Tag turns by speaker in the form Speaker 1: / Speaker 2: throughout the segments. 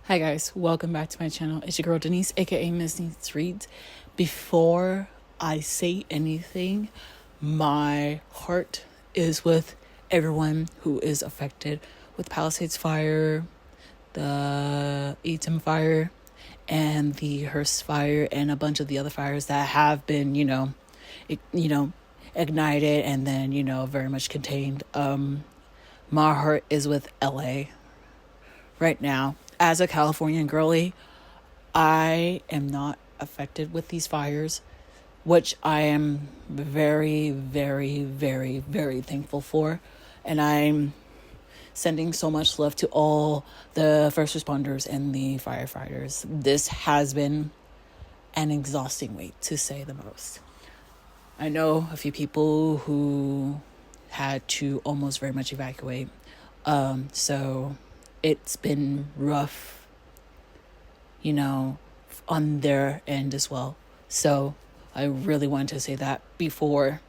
Speaker 1: Hi guys, welcome back to my channel. It's your girl Denise, aka Miss Needs Reads. Before I say anything, my heart is with everyone who is affected with Palisades fire, the Eaton fire, and the Hearst fire, and a bunch of the other fires that have been, ignited and then, very much contained. My heart is with LA right now. As a Californian girly, I am not affected with these fires, which I am very, very, very, very thankful for. And I'm sending so much love to all the first responders and the firefighters. This has been an exhausting wait, to say the most. I know a few people who had to almost very much evacuate. So it's been rough, on their end as well. So I really wanted to say that before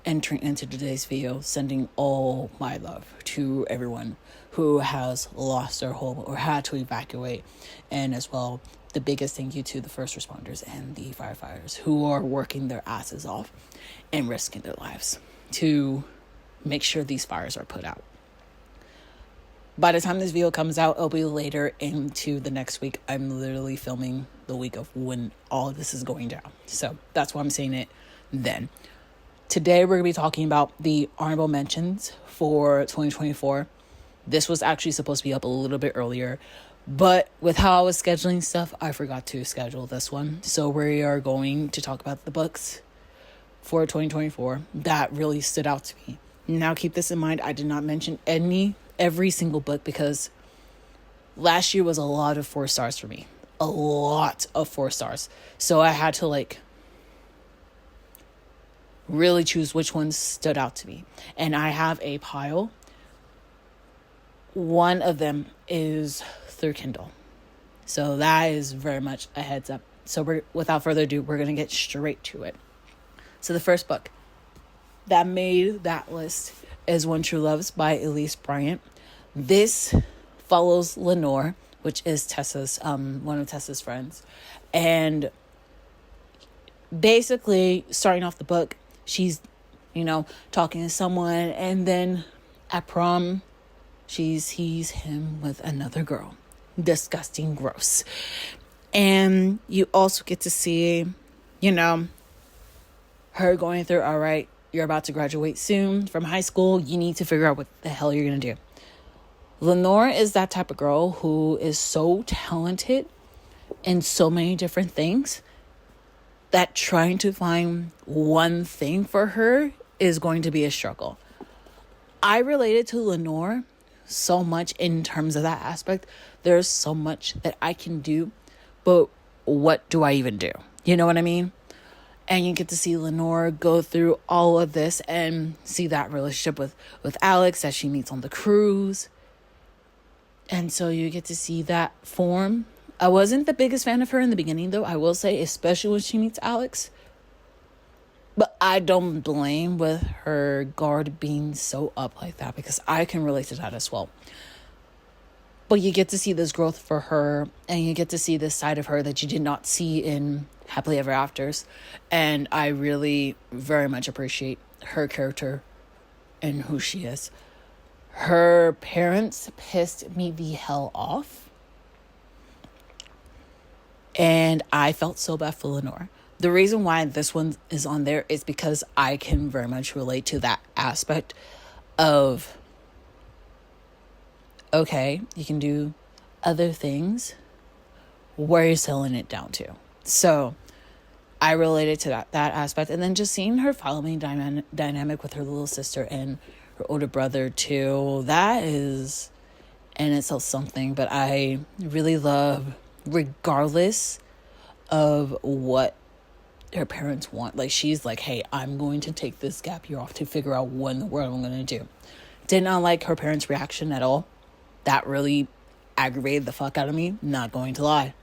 Speaker 1: entering into today's video, sending all my love to everyone who has lost their home or had to evacuate. And as well, the biggest thank you to the first responders and the firefighters who are working their asses off and risking their lives to make sure these fires are put out. By the time this video comes out, it'll be later into the next week. I'm literally filming the week of when all of this is going down. So that's why I'm saying it then. Today, we're going to be talking about the honorable mentions for 2024. This was actually supposed to be up a little bit earlier, but with how I was scheduling stuff, I forgot to schedule this one. So we are going to talk about the books for 2024 that really stood out to me. Now, keep this in mind. I did not mention every single book because last year was a lot of 4 stars for me. A lot of 4 stars. So I had to really choose which ones stood out to me. And I have a pile. One of them is through Kindle. So that is very much a heads up. So without further ado, we're going to get straight to it. So the first book that made that list is When True Loves by Elise Bryant. This follows Lenore, which is Tessa's one of Tessa's friends, and basically starting off the book, she's talking to someone, and then at prom she sees him with another girl. Disgusting, gross. And you also get to see her going through, all right, you're about to graduate soon from high school. You need to figure out what the hell you're going to do. Lenore is that type of girl who is so talented in so many different things that trying to find one thing for her is going to be a struggle. I related to Lenore so much in terms of that aspect. There's so much that I can do, but what do I even do? You know what I mean? And you get to see Lenore go through all of this and see that relationship with Alex that she meets on the cruise. And so you get to see that form. I wasn't the biggest fan of her in the beginning, though, I will say, especially when she meets Alex. But I don't blame with her guard being so up like that, because I can relate to that as well. But you get to see this growth for her, and you get to see this side of her that you did not see in Happily Ever Afters. And I really very much appreciate her character and who she is. Her parents pissed me the hell off, and I felt so bad for Lenore. The reason why this one is on there is because I can very much relate to that aspect of, okay, you can do other things. Where are you selling it down to? So I related to that aspect. And then just seeing her family dynamic with her little sister and her older brother too, that is in itself something. But I really love, regardless of what her parents want, like she's like, hey, I'm going to take this gap year off to figure out what in the world I'm going to do. Did not like her parents' reaction at all. That really aggravated the fuck out of me, not going to lie.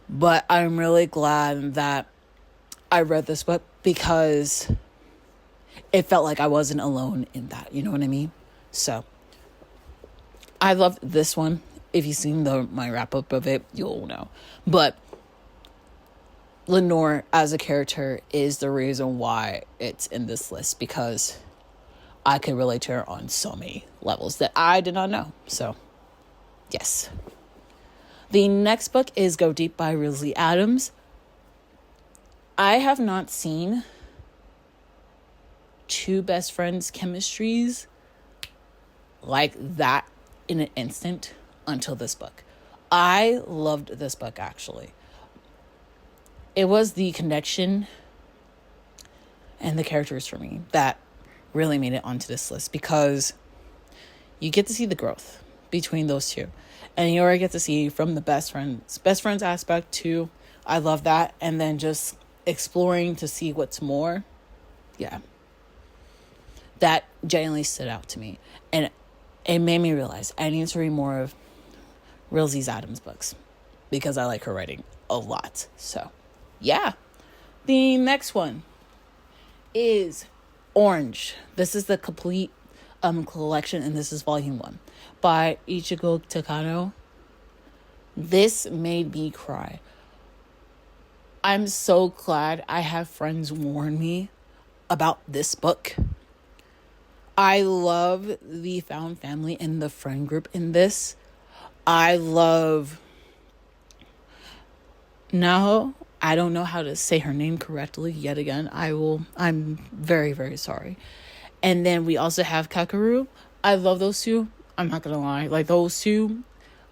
Speaker 1: But I'm really glad that I read this book, because it felt like I wasn't alone in that. You know what I mean? So I loved this one. If you've seen my wrap up of it, you'll know. But Lenore as a character is the reason why it's in this list, because I could relate to her on so many levels that I did not know. So, yes. The next book is Go Deep by Risley Adams. I have not seen two best friends' chemistries like that in an instant until this book. I loved this book, actually. It was the connection and the characters for me that really made it onto this list, because you get to see the growth between those two. And you already get to see from the best friends aspect too. I love that. And then just exploring to see what's more. Yeah. That genuinely stood out to me. And it made me realize I need to read more of Risley Adams books, because I like her writing a lot. So, yeah. The next one is Orange. This is the complete collection, and this is volume 1 by Ichigo Takano. This made me cry. I'm so glad I have friends warn me about this book. I love the found family and the friend group in this. I love Naho. I don't know how to say her name correctly yet again. I'm very, very sorry. And then we also have Kakeru. I love those two. I'm not gonna lie. Like, those two,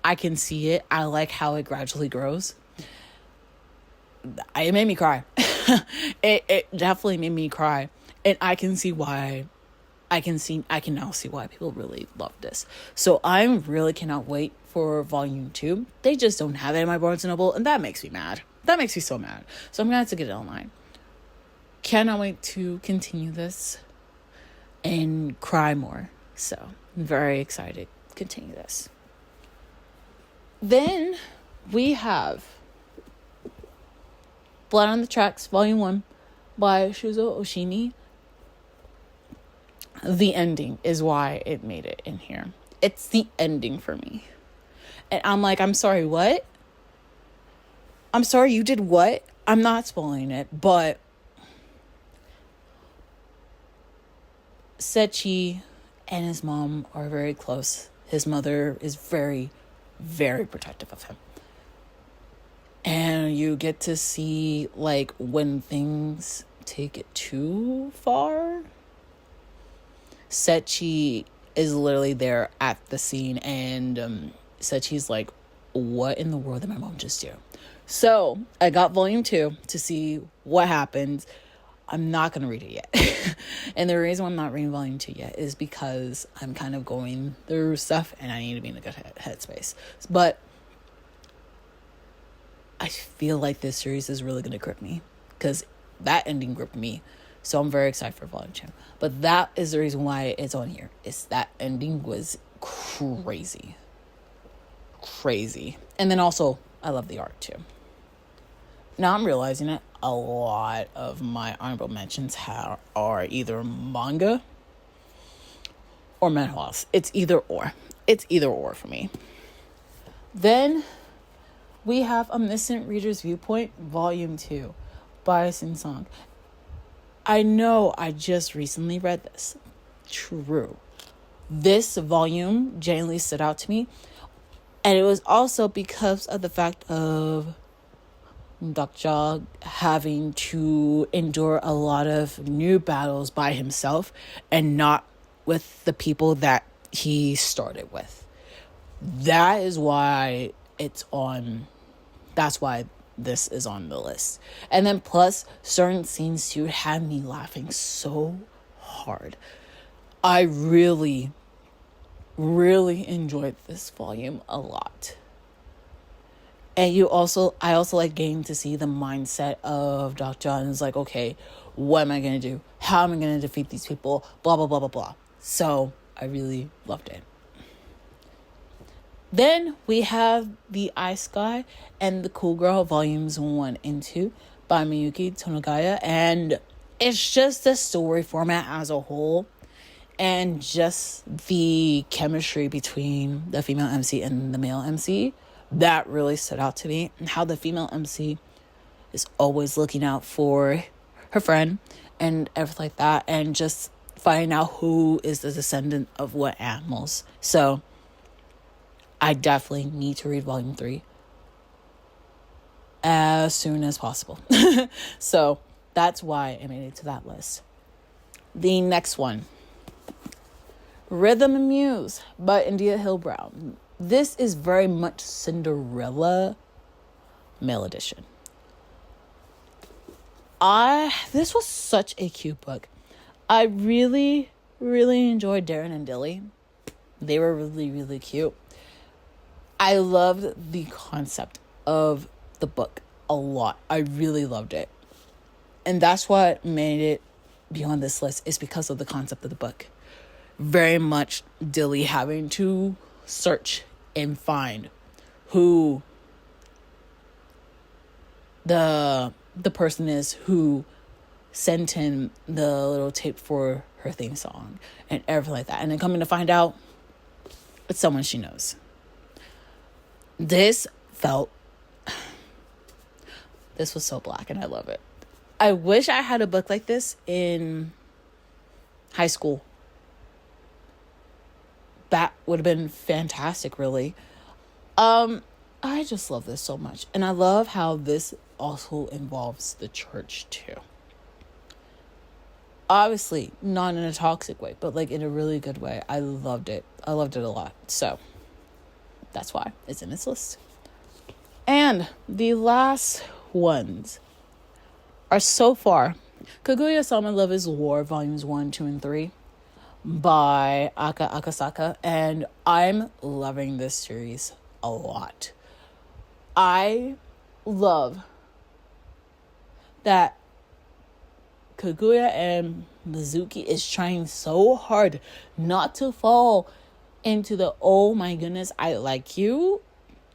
Speaker 1: I can see it. I like how it gradually grows. It made me cry. It definitely made me cry. And I can see why. I can now see why people really love this. So I really cannot wait for volume 2. They just don't have it in my Barnes & Noble, and that makes me mad. That makes me so mad. So I'm gonna have to get it online. Cannot wait to continue this and cry more. So I'm very excited to continue this. Then we have Blood on the Tracks, Volume 1 by Shuzo Oshimi. The ending is why it made it in here. It's the ending for me. And I'm like, I'm sorry, what? I'm sorry, you did what? I'm not spoiling it, but Sechi and his mom are very close. His mother is very, very protective of him. And you get to see, like, when things take it too far. Sechi is literally there at the scene, and Sechi's like, what in the world did my mom just do? So I got volume 2 to see what happens. I'm not going to read it yet. And the reason why I'm not reading volume 2 yet is because I'm kind of going through stuff and I need to be in a good headspace. But I feel like this series is really going to grip me, because that ending gripped me. So I'm very excited for volume 2. But that is the reason why it's on here. Is that ending was crazy. Crazy. And then also, I love the art too. Now I'm realizing it. A lot of my honorable mentions are either manga or manhwas. It's either or. It's either or for me. Then we have A Missing Reader's Viewpoint, Volume 2 by Sin-song. I know I just recently read this. True. This volume genuinely stood out to me. And it was also because of the fact of Dokja having to endure a lot of new battles by himself and not with the people that he started with. That is why that's why this is on the list. And then plus, certain scenes too had me laughing so hard. I really, really enjoyed this volume a lot. And I also like getting to see the mindset of Dr. John. It's like, okay, what am I going to do? How am I going to defeat these people? Blah, blah, blah, blah, blah. So I really loved it. Then we have The Ice Sky and The Cool Girl Volumes 1 and 2 by Miyuki Tonogaya. And it's just the story format as a whole. And just the chemistry between the female MC and the male MC, that really stood out to me. And how the female MC is always looking out for her friend and everything like that. And just finding out who is the descendant of what animals. So I definitely need to read volume 3 as soon as possible. So that's why I made it to that list. The next one, Rhythm and Muse by India Hill Brown. This is very much Cinderella male edition. This was such a cute book. I really, really enjoyed Darren and Dilly. They were really, really cute. I loved the concept of the book a lot. I really loved it. And that's what made it be on this list, is because of the concept of the book. Very much Dilly having to search and find who the person is who sent him the little tape for her theme song and everything like that. And then coming to find out, it's someone she knows. This was so black, and I love it. I wish I had a book like this in high school. That would have been fantastic, really. I just love this so much. And I love how this also involves the church too. Obviously, not in a toxic way, but like in a really good way. I loved it. I loved it a lot. So that's why it's in this list. And the last ones are so far Kaguya-sama Love is War, volumes 1, 2, and 3 by Aka Akasaka. And I'm loving this series a lot. I love that Kaguya and Mizuki is trying so hard not to fall into the, oh my goodness, I like you.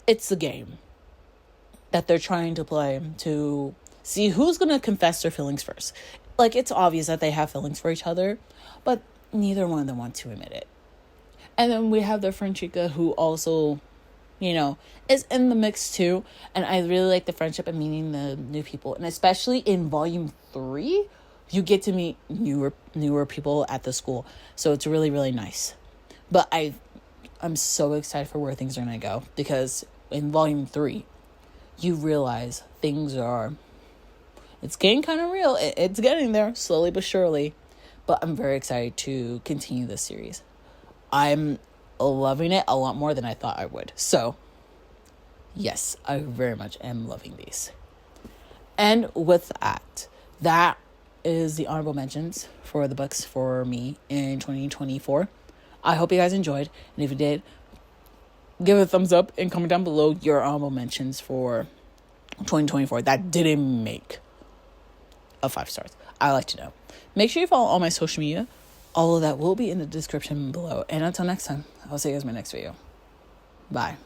Speaker 1: It's a game that they're trying to play to see who's going to confess their feelings first. Like, it's obvious that they have feelings for each other, but neither one of them want to admit it. And then we have their friend Chika, who also, is in the mix too. And I really like the friendship and meeting the new people. And especially in volume 3, you get to meet newer people at the school. So it's really, really nice. But I'm so excited for where things are going to go. Because in volume 3, you realize it's getting kind of real. It's getting there, slowly but surely. But I'm very excited to continue this series. I'm loving it a lot more than I thought I would. So, yes, I very much am loving these. And with that is the honorable mentions for the books for me in 2024. I hope you guys enjoyed. And if you did, give it a thumbs up and comment down below your honorable mentions for 2024 that didn't make a 5 stars. I like to know. Make sure you follow all my social media. All of that will be in the description below. And until next time, I'll see you guys in my next video. Bye.